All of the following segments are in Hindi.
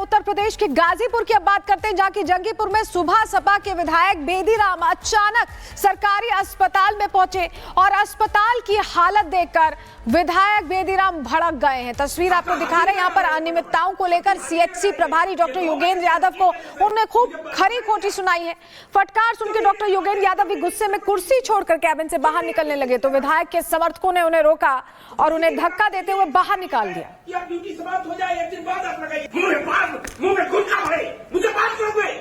उत्तर प्रदेश के गाजीपुर की अब बात करते हैं, जहां की जंगीपुर में सुबह सपा के विधायक बेदीराम अचानक सरकारी अस्पताल में पहुंचे और अस्पताल की हालत देखकर विधायक बेदीराम भड़क गए हैं। तस्वीर आपको दिखा रहे हैं। यहां पर अनियमितताओं को लेकर सीएचसी प्रभारी डॉक्टर योगेंद्र यादव को उन्होंने खूब खरी खोटी सुनाई है। फटकार सुन के डॉक्टर योगेंद्र यादव भी गुस्से में कुर्सी छोड़कर कैबिन से बाहर निकलने लगे तो विधायक के समर्थकों ने उन्हें रोका और उन्हें धक्का देते हुए बाहर निकाल दिया। ड्यूटी समाप्त हो जाए, एक दिन बाद आप लगाइए। मुंह में गुटखा भरे, मुझे बात करोगे?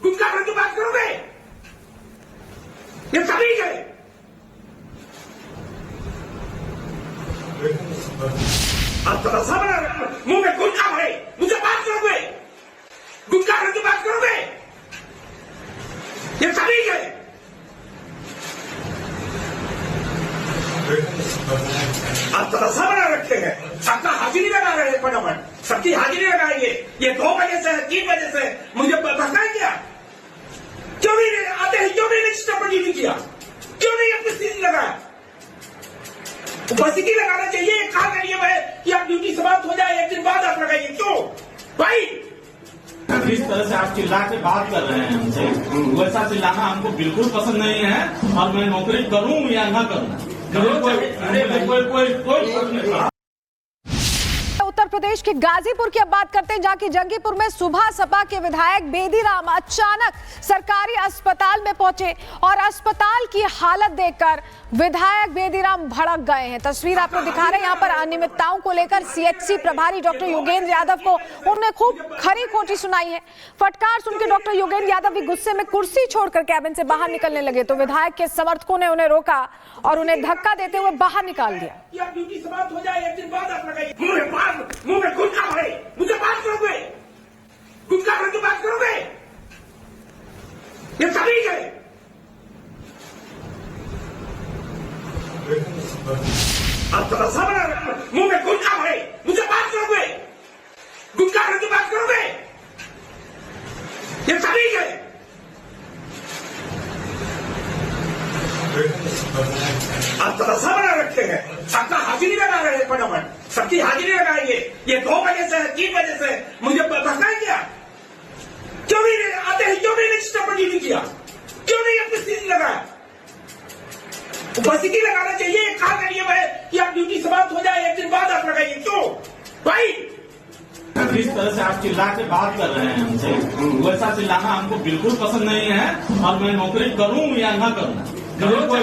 गुटखा भर के बात करोगे? ये सभी है। आप तो सामने मुंह में गुटखा भरे, मुझे बात करोगे? गुटखा भर के बात करोगे? ये सभी है। आप तो सामने रखे हैं, सबका हाजिरी लगा रहे हैं, फटाफट सबकी हाजिरी लगाएंगे। ये 2 बजे से 3 बजे से मुझे बताया क्या? क्यों नहीं आते हैं? क्यों नहीं रजिस्टर पर ड्यूटी किया? क्यों नहीं अपनी सीट लगाया? बस की लगाना चाहिए। कहा करिए भाई कि आप ड्यूटी समाप्त हो जाए, एक दिन बाद आप लगाइए। क्यों भाई? जिस तरह से आप चिल्ला के बात कर रहे हैं हमसे, वैसा चिल्लाना हमको बिल्कुल पसंद नहीं है और मैं नौकरी करूं या ना करूं, कोई उत्तर प्रदेश के गाजीपुर की अब बात करते हैं, जहां की जंगीपुर में सुबह सपा के विधायक बेदीराम अचानक सरकारी अस्पताल में पहुंचे और अस्पताल की हालत देखकर विधायक बेदीराम भड़क गए हैं। तस्वीर आपको दिखा रहे हैं। यहां पर अनियमितताओं को लेकर सीएचसी प्रभारी डॉक्टर योगेंद्र यादव को उन्होंने खूब खरी खोटी सुनाई है। फटकार सुन के डॉक्टर योगेंद्र यादव भी गुस्से में कुर्सी छोड़कर कैबिन से बाहर निकलने लगे तो विधायक के समर्थकों ने उन्हें रोका और उन्हें धक्का देते हुए बाहर निकाल दिया। ड्यूटी समाप्त हो जाए, एक दिन बाद आप लगाइए। मुंह में गुटखा भरे, मुझे बात करोगे? गुटखा भर के बात करोगे? ये सभी है। आप तो सामने मुंह में गुटखा भरे, मुझे बात करोगे? गुटखा भर के बात करोगे? ये सभी है। आप तो सामने रखे हैं, सबका हाजिरी लगा रहे हैं, फटाफट सबकी हाजिरी लगाएंगे। ये 2 बजे से 3 बजे से मुझे बताया क्या? क्यों नहीं आते हैं? क्यों नहीं रजिस्टर पर ड्यूटी किया? क्यों नहीं अपनी सीट लगाया? बस की लगाना चाहिए। कहा करिए भाई कि आप ड्यूटी समाप्त हो जाए, एक दिन बाद आप लगाइए। क्यों भाई? जिस तरह से आप चिल्ला के बात कर रहे हैं हमसे, वैसा चिल्लाना हमको बिल्कुल पसंद नहीं है और मैं नौकरी करूं या ना करूं, कोई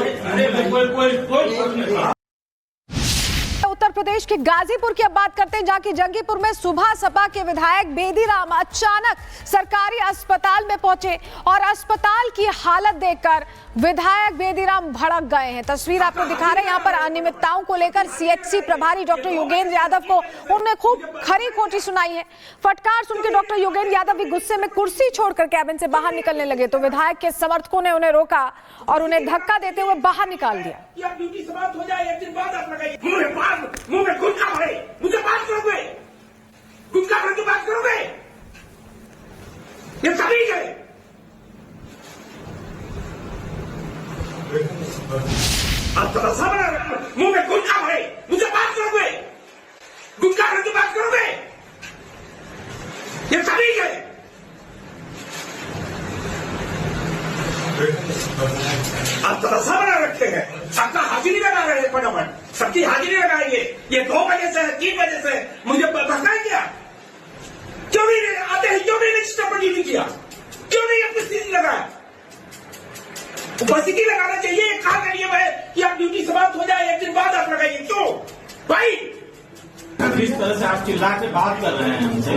उत्तर प्रदेश के गाजीपुर की अब बात करते हैं, जहां की जंगीपुर में सुबह सपा के विधायक बेदीराम अचानक सरकारी अस्पताल में पहुंचे और अस्पताल की हालत देखकर विधायक बेदीराम भड़क गए हैं। तस्वीर आपको दिखा रहे हैं। यहां पर अनियमितताओं को लेकर सीएचसी प्रभारी डॉक्टर योगेंद्र यादव को उन्होंने खूब खरी खोटी सुनाई है। फटकार सुन के डॉक्टर योगेंद्र यादव भी गुस्से में कुर्सी छोड़कर कैबिन से बाहर निकलने लगे तो विधायक के समर्थकों ने उन्हें रोका और उन्हें धक्का देते हुए बाहर निकाल दिया। ड्यूटी समाप्त हो जाए, एक दिन बाद आप लगाइए। मुंह में गुटखा भरे, मुझे बात करोगे? गुटखा भर के बात करोगे? ये सभी है। आप तो सामने मुंह में गुटखा भरे, मुझे बात करोगे? गुटखा भर के बात करोगे? ये सभी है। आप तो सामने रखे हैं, सबका हाजिरी लगा रहे हैं, फटाफट सबकी हाजिरी लगाएंगे। ये 2 बजे से 3 बजे से मुझे बताया क्या? क्यों नहीं आते हैं? क्यों नहीं रजिस्टर पर ड्यूटी किया? क्यों नहीं अपनी सीट लगाया? बस की लगाना चाहिए। कहा करिए भाई कि आप ड्यूटी समाप्त हो जाए, एक दिन बाद आप लगाइए। क्यों भाई? जिस तरह से आप चिल्ला के बात कर रहे हैं हमसे,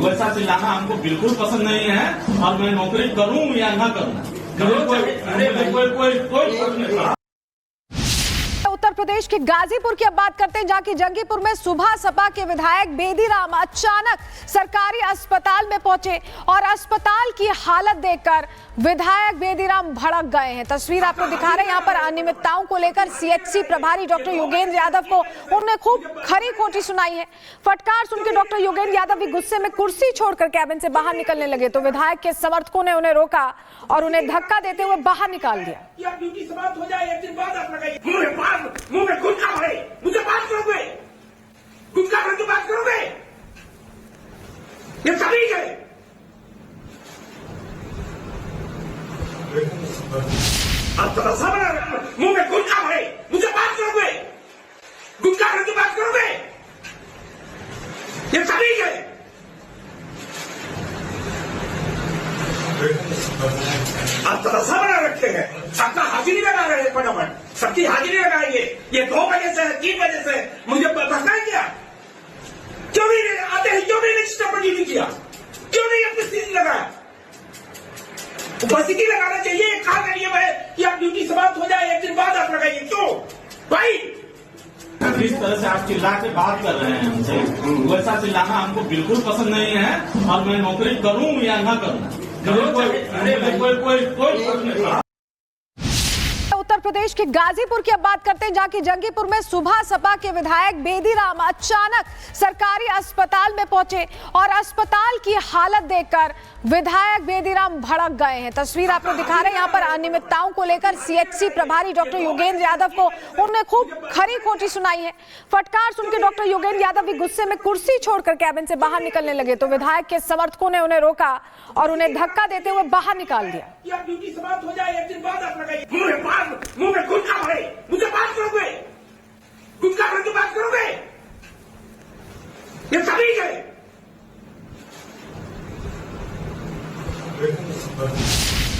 वैसा चिल्लाना हमको बिल्कुल पसंद नहीं है और मैं नौकरी करूं या ना करूं, कोई उत्तर प्रदेश के गाजीपुर की अब बात करते हैं, जहां की जंगीपुर में सुबह सपा के विधायक बेदीराम अचानक सरकारी अस्पताल में पहुंचे और अस्पताल की हालत देखकर विधायक बेदीराम भड़क गए हैं। तस्वीर आपको दिखा रहे हैं। यहां पर अनियमितताओं को लेकर सीएचसी प्रभारी डॉक्टर योगेंद्र यादव को उन्होंने खूब खरी खोटी सुनाई है। फटकार सुन के डॉक्टर योगेंद्र यादव भी गुस्से में कुर्सी छोड़कर कैबिन से बाहर निकलने लगे तो विधायक के समर्थकों ने उन्हें रोका और उन्हें धक्का देते हुए बाहर निकाल दिया। ड्यूटी समाप्त हो जाए, एक दिन बाद आप लगाइए। मुंह में गुटखा भरे, मुझे बात करोगे? गुटखा भर के बात करोगे? ये सभी है। आप तमाशा बना रहे हैं। मुंह में गुटखा है, मुझे बात करोगे, गुटखा की बात करोगे, ये सभी है। आप तमाशा बना रखे हैं, सबका हाजिरी लगा रहे हैं फटाफट, सबकी हाजिरी लगाएंगे। ये 2 बजे से 3 बजे से मुझे भटकाया क्या? क्यों नहीं आते हैं, क्यों नहीं रजिस्टर नहीं किया, क्यों नहीं अपनी सीट लगाया? बस की लगाना चाहिए। कहा करिए भाई कि आप ड्यूटी समाप्त हो जाए, 1 दिन बाद आप लगाइए, क्यों भाई? जिस तरह से आप चिल्ला के बात कर रहे हैं हमसे, वैसा चिल्लाना हमको बिल्कुल पसंद नहीं है। और मैं नौकरी करूं या ना करूं, कोई फर्क नहीं पड़ता। उत्तर प्रदेश के गाजीपुर की अब बात करते हैं, जहां की जंगीपुर में सुबह सपा के विधायक बेदीराम अचानक सरकारी अस्पताल में पहुंचे और अस्पताल की हालत देखकर विधायक बेदीराम भड़क गए हैं। तस्वीर आपको दिखा रहे हैं। यहाँ पर अनियमितताओं को लेकर सीएचसी प्रभारी डॉक्टर योगेंद्र यादव को उन्होंने खूब खरी खोटी सुनाई है। फटकार सुनकर डॉक्टर योगेंद्र यादव भी गुस्से में कुर्सी छोड़कर कैबिन से बाहर निकलने लगे, तो विधायक के समर्थकों ने उन्हें रोका और उन्हें धक्का देते हुए बाहर निकाल दिया। ड्यूटी समाप्त हो जाए, 1 दिन बाद आप लगाइए। मुंह में गुटखा है, मुझे बात करोगे, गुटखा की बात करोगे, ये सभी है।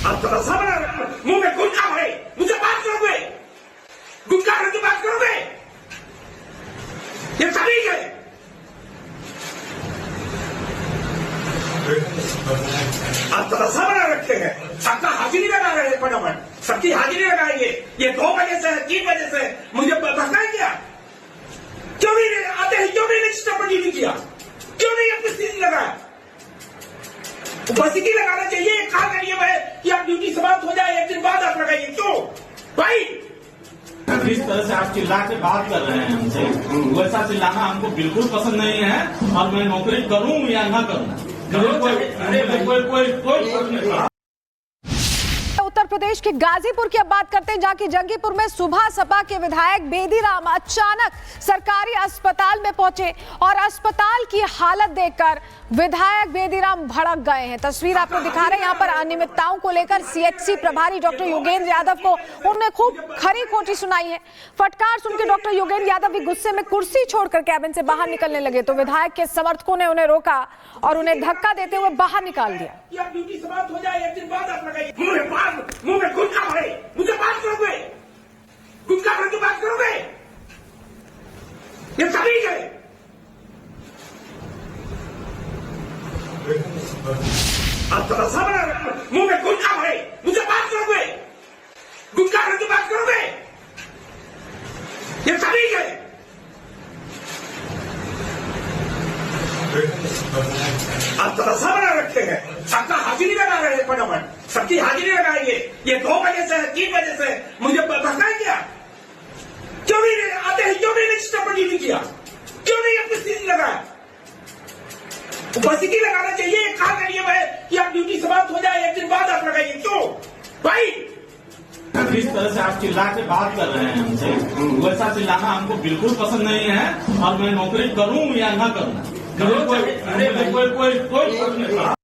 आप तमाशा बना रहे हैं। मुंह में गुटखा है, मुझे बात करोगे, गुटखा की बात करोगे, ये सभी है। आप तमाशा बना रखे हैं, सबका हाजिरी लगा रहे हैं फटाफट, सबकी हाजिरी लगाएंगे। ये 2 बजे से 3 बजे से मुझे भटकाया क्या? क्यों नहीं आते हैं, क्यों नहीं रजिस्टर नहीं किया, क्यों नहीं अपनी सीट लगाया? बस की लगाना चाहिए। कहा करिए भाई कि आप ड्यूटी समाप्त हो जाए, 1 दिन बाद आप लगाइए, क्यों भाई? जिस तरह से आप चिल्ला के बात कर रहे हैं हमसे, वैसा चिल्लाना हमको बिल्कुल पसंद नहीं है। और मैं नौकरी करूं या ना करूं, कोई फर्क नहीं पड़ता। उत्तर प्रदेश के गाजीपुर की अब बात करते हैं, जहां की जंगीपुर में सुबह सपा के विधायक बेदीराम अचानक सरकारी अस्पताल में पहुंचे और अस्पताल की हालत देखकर विधायक बेदीराम भड़क गए हैं। तस्वीर आपको दिखा रहे हैं। यहाँ पर अनियमितताओं को लेकर सीएचसी प्रभारी डॉक्टर योगेंद्र यादव को उन्होंने खूब खरी खोटी सुनाई है। फटकार सुनकर डॉक्टर योगेंद्र यादव भी गुस्से में कुर्सी छोड़कर कैबिन से बाहर निकलने लगे, तो विधायक के समर्थकों ने उन्हें रोका और उन्हें धक्का देते हुए बाहर निकाल दिया। ड्यूटी समाप्त हो जाए, 1 दिन बाद आप लगाइए। मुंह में गुटखा है, मुझे बात करोगे, गुटखा की बात करोगे, ये सभी है। आप तमाशा बना रहे हैं। मुंह में गुटखा है, मुझे बात करोगे, गुटखा की बात करोगे, ये सभी है। आप तमाशा बना रखे हैं, सबका हाजिरी लगा रहे हैं फटाफट, सबकी हाजिरी लगाएंगे। ये 2 बजे से 3 बजे से मुझे भटकाया क्या? क्यों नहीं आते हैं, क्यों नहीं रजिस्टर नहीं किया, क्यों नहीं अपनी सीट लगाया? बस की लगाना चाहिए। कहा करिए भाई कि आप ड्यूटी समाप्त हो जाए, 1 दिन बाद आप लगाइए, क्यों भाई? जिस तरह से आप चिल्ला के बात कर रहे हैं हमसे, वैसा चिल्लाना हमको बिल्कुल पसंद नहीं है। और मैं नौकरी करूं या ना करूं, कोई फर्क नहीं पड़ता।